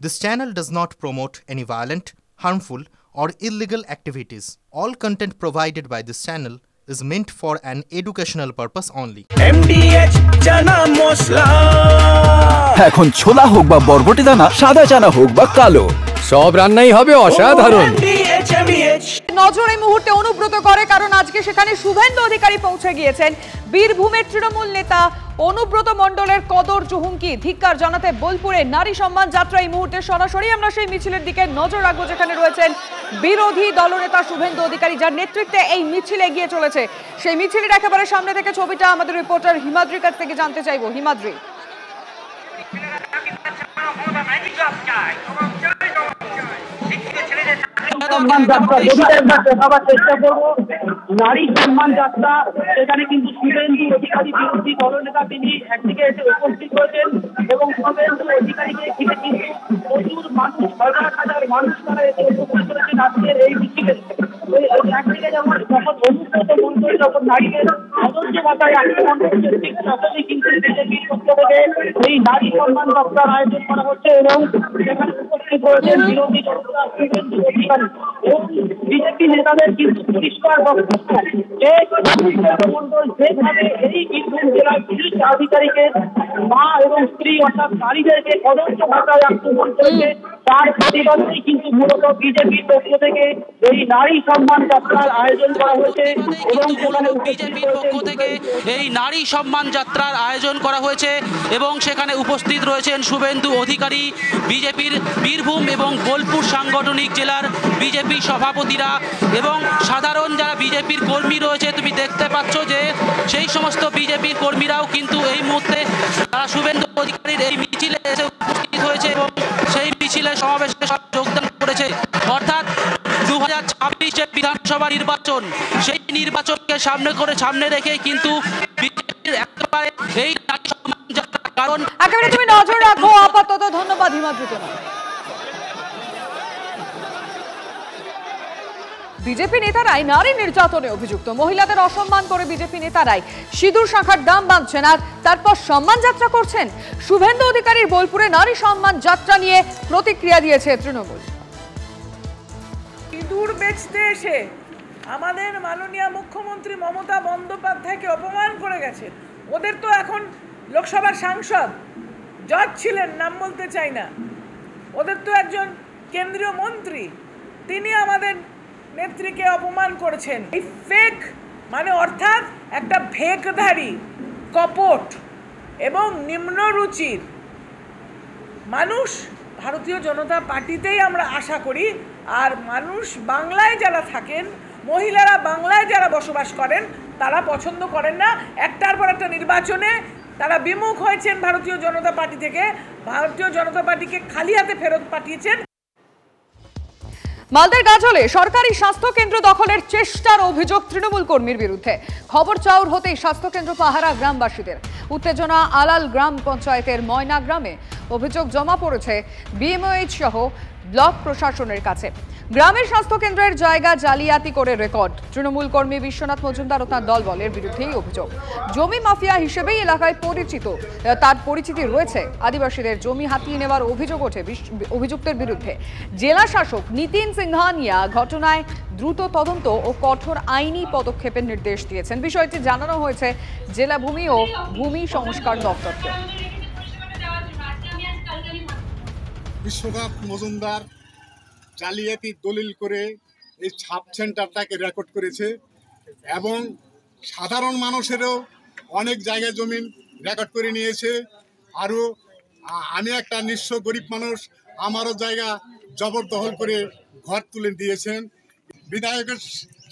This channel does not promote any violent, harmful, or illegal activities. All content provided by this channel is meant for an educational purpose only. MDH chana masala এখন ছোলা হোক বা বরবটি দানা, সাদা চানা হোক বা কালো, সব রান্নাই হবে অসাধারণ। নজর এই মুহূর্তে অনুব্রত করে, কারণ আজকে সেখানে শুভেন্দু অধিকারী পৌঁছে গিয়েছেন। বীরভূমের তৃণমূল নেতা অনুব্রত মণ্ডলের কদর চুহুমকি ধিক্কার জানাতে বোলপুরে নারী সম্মান যাত্রা। এই মুহূর্তে সরাসরি আমরা সেই মিছিলের দিকে নজর রাখবো, যেখানে রয়েছেন বিরোধী দলনেতা শুভেন্দু অধিকারী, যার নেতৃত্বে এই মিছিল এগিয়ে চলেছে। সেই মিছিলের একেবারে সামনে থেকে ছবিটা আমাদের রিপোর্টার হিমাদ্রির কাছ থেকে জানতে চাইবো। হিমাদ্রি, নারী সম্মান যাত্রা, সেখানে কিন্তু শুভেন্দু অধিকারী বিরোধী দলনেতা তিনি একদিকে এসে উপস্থিত হয়েছেন এবং শুভেন্দু অধিকারীকে ঘিরে কিন্তু প্রচুর মানুষ, হাজার হাজার মানুষ তারা এসে উপস্থিত হয়েছেন আজকের এই মিছিলে। একদিকে যেমন যখন অনুব্রত মণ্ডল যখন নারীদের সদস্য ভাষায় আক্রমণ করছে, ঠিক তখনই কিন্তু বিজেপির পক্ষ থেকে এই নারী সম্মান যাত্রার আয়োজন করা হচ্ছে এবং সেখানে উপস্থিত হয়েছেন বিরোধী দলনেতা শুভেন্দু অধিকারী এবং বিজেপি নেতাদের কিন্তু পরিষ্কার বক্তব্য যে মণ্ডল যেভাবে এই বীরভূম জেলার পুলিশ আধিকারিকের মা এবং স্ত্রী অর্থাৎ নারীদেরকে কদর্য ভাষায় আক্রমণ করেছে, তার প্রতিবাদেই কিন্তু মূলত বিজেপির পক্ষ থেকে এই নারী সম্মান যাত্রার আয়োজন করা হয়েছে এবং সেখানে বিজেপির পক্ষ থেকে এই নারী সম্মান যাত্রার আয়োজন করা হয়েছে এবং সেখানে উপস্থিত রয়েছেন শুভেন্দু অধিকারী, বিজেপির বীরভূম এবং বোলপুর সাংগঠনিক জেলার বিজেপি সভাপতিরা এবং সাধারণ যারা বিজেপির কর্মী রয়েছে। তুমি দেখতে পাচ্ছ যে সেই সমস্ত বিজেপির কর্মীরাও কিন্তু এই মুহূর্তে তারা শুভেন্দু অধিকারীর এই মিছিলে এসে উপস্থিত হয়েছে এবং সেই মিছিলে সমাবেশে যোগদান করেছে। অর্থাৎ 2026 বিধানসভা নির্বাচন, সেই নির্বাচনকে সামনে রেখে কিন্তু বিজেপির একেবারে এই নারী সম্মান যাত্রা, কারণ একেবারে তুমি নজর রাখো। আপাতত ধন্যবাদ হিমাদ্রি তোমার। বিজেপি নেতারাই নারী নির্যাতনে অভিযুক্ত, মহিলাদের অসম্মান করে বিজেপি নেতারাই সিঁদুর শাখার দাম বাঁধছেন আর তারপর সম্মান যাত্রা করছেন। শুভেন্দু অধিকারীর বোলপুরে নারী সম্মান যাত্রা নিয়ে প্রতিক্রিয়া দিয়েছে তৃণমূল। সিঁদুর বেচতে এসে আমাদের মাননীয় মুখ্যমন্ত্রী মমতা বন্দ্যোপাধ্যায়কে অপমান করে গেছেন। ওদের তো এখন লোকসভার সাংসদ, জজ ছিলেন, নাম বলতে চাই না, ওদের তো একজন কেন্দ্রীয় মন্ত্রী, তিনি আমাদের নেত্রীকে অপমান করেছেন। এই ফেক মানে অর্থাৎ একটা ভেকধারী, কপট এবং নিম্নরুচির মানুষ ভারতীয় জনতা পার্টিতেই আমরা আশা করি। আর মানুষ বাংলায় যারা থাকেন, মহিলারা বাংলায় যারা বসবাস করেন, তারা পছন্দ করেন না। একটার পর একটা নির্বাচনে তারা বিমুখ হয়েছেন ভারতীয় জনতা পার্টি থেকে, ভারতীয় জনতা পার্টিকে খালি হাতে ফেরত পাঠিয়েছেন। মালদার গাজলে সরকারি স্বাস্থ্য কেন্দ্র দখলের চেষ্টার অভিযোগ তৃণমূল কর্মীর বিরুদ্ধে। খবর চাউর হতেই স্বাস্থ্যকেন্দ্র পাহারা গ্রামবাসীদের। উত্তেজনা আলাল গ্রাম পঞ্চায়েতের ময়না গ্রামে। অভিযোগ জমা পড়েছে বিএমওএইচ সহ ব্লক প্রশাসনের কাছে। গ্রামের স্বাস্থ্যকেন্দ্রের জায়গা জালিয়াতি করে রেকর্ড। তৃণমূল কর্মী বিশ্বনাথ মজুমদার ও তার দলবলের বিরুদ্ধেই অভিযোগ। জমি মাফিয়া হিসেবেই এলাকায় পরিচিত, তার পরিচিতি রয়েছে। আদিবাসীদের জমি হাতিয়ে নেওয়ার অভিযোগ ওঠে অভিযুক্তের বিরুদ্ধে। জেলা শাসক নিতিন সিংহানিয়া ঘটনায় দ্রুত তদন্ত ও কঠোর আইনি পদক্ষেপের নির্দেশ দিয়েছেন। বিষয়টি জানানো হয়েছে জেলা ভূমি ও ভূমি সংস্কার দপ্তরকে। বিশ্বনাথ মজুমদার জালিয়াতি দলিল করে এই সাব সেন্টারটাকে রেকর্ড করেছে এবং সাধারণ মানুষেরও অনেক জায়গায় জমিন রেকর্ড করে নিয়েছে। আরও আমি একটা নিঃস্ব গরিব মানুষ, আমারও জায়গা জবরদখল করে ঘর তুলে দিয়েছেন। বিধায়ক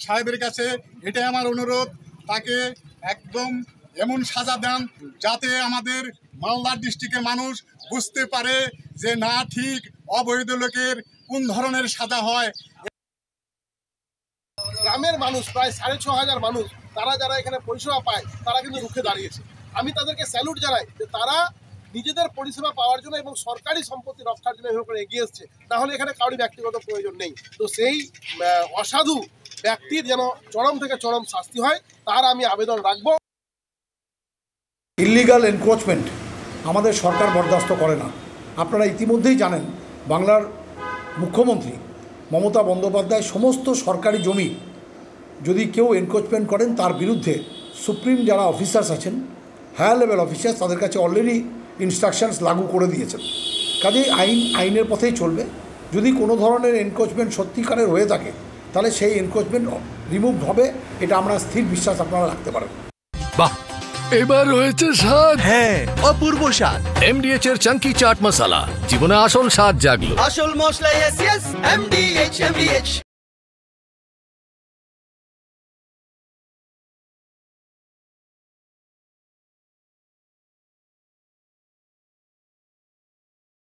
সাহেবের কাছে এটাই আমার অনুরোধ, তাকে একদম এমন সাজা দেন যাতে আমাদের মালদা ডিস্ট্রিক্টের মানুষ বুঝতে পারে যে না, ঠিক অবৈধ লোকের কোন ধরনের সাজা হয়। গ্রামের মানুষ প্রায় 6,500 মানুষ, তারা যারা এখানে পরিষেবা পায় তারা কিন্তু রুখে দাঁড়িয়েছে। আমি তাদেরকে স্যালুট জানাই যে তারা নিজেদের পরিষেবা পাওয়ার জন্য এবং সরকারি সম্পত্তি রক্ষার জন্য এভাবে করে এগিয়ে এসছে, নাহলে এখানে কারোর ব্যক্তিগত প্রয়োজন নেই। তো সেই অসাধু ব্যক্তির যেন চরম থেকে চরম শাস্তি হয়, তার আমি আবেদন রাখবো। ইলিগাল এনক্রোচমেন্ট আমাদের সরকার বরদাস্ত করে না। আপনারা ইতিমধ্যেই জানেন বাংলার মুখ্যমন্ত্রী মমতা বন্দ্যোপাধ্যায় সমস্ত সরকারি জমি যদি কেউ এনক্রোচমেন্ট করেন তার বিরুদ্ধে সুপ্রিম যারা অফিসার্স আছেন, হায়ার লেভেল অফিসার্স, তাদের কাছে অলরেডি ইনস্ট্রাকশনস লাগু করে দিয়েছেন। কাজেই আইনের পথেই চলবে। যদি কোনো ধরনের এনক্রোচমেন্ট সত্যিকারের হয়ে থাকে তাহলে সেই এনক্রোচমেন্ট রিমুভ হবে, এটা আমরা স্থির বিশ্বাস আপনারা রাখতে পারেন। বাহ, এবার হয়েছে স্বাদ। হ্যাঁ, অপূর্ব স্বাদ। এমডিএচ এর চাঙ্কি চাট মশলা, জীবনে আসল স্বাদ জাগলো। আসল মশলা, এমডিএচ।